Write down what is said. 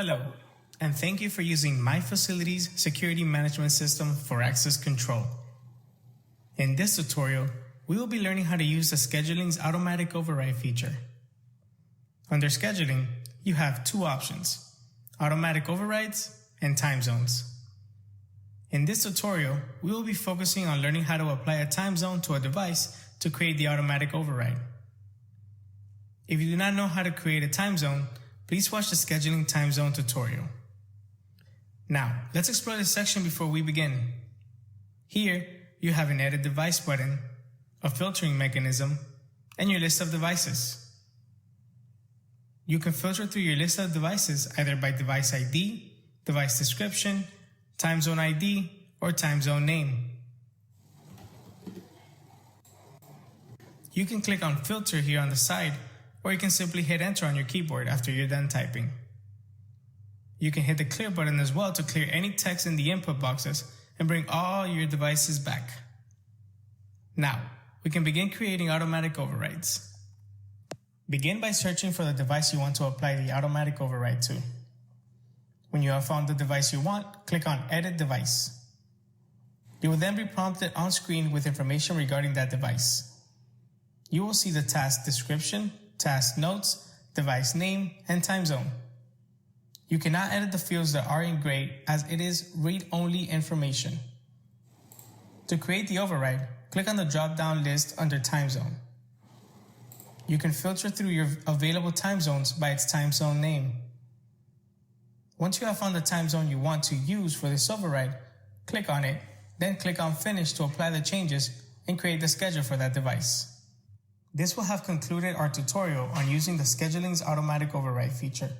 Hello, and thank you for using MyFacilities Security Management System for access control. In this tutorial, we will be learning how to use the Scheduling's automatic override feature. Under Scheduling, you have two options: automatic overrides and time zones. In this tutorial, we will be focusing on learning how to apply a time zone to a device to create the automatic override. If you do not know how to create a time zone, please watch the Scheduling Time Zone tutorial. Now, let's explore this section before we begin. Here, you have an Edit Device button, a filtering mechanism, and your list of devices. You can filter through your list of devices either by device ID, device description, time zone ID, or time zone name. You can click on Filter here on the side, or you can simply hit Enter on your keyboard after you're done typing. You can hit the Clear button as well to clear any text in the input boxes and bring all your devices back. Now, we can begin creating automatic overrides. Begin by searching for the device you want to apply the automatic override to. When you have found the device you want, click on Edit Device. You will then be prompted on screen with information regarding that device. You will see the task description, task notes, device name, and time zone. You cannot edit the fields that are in gray as it is read-only information. To create the override, click on the drop-down list under Time Zone. You can filter through your available time zones by its time zone name. Once you have found the time zone you want to use for this override, click on it, then click on Finish to apply the changes and create the schedule for that device. This will have concluded our tutorial on using the Scheduling's automatic override feature.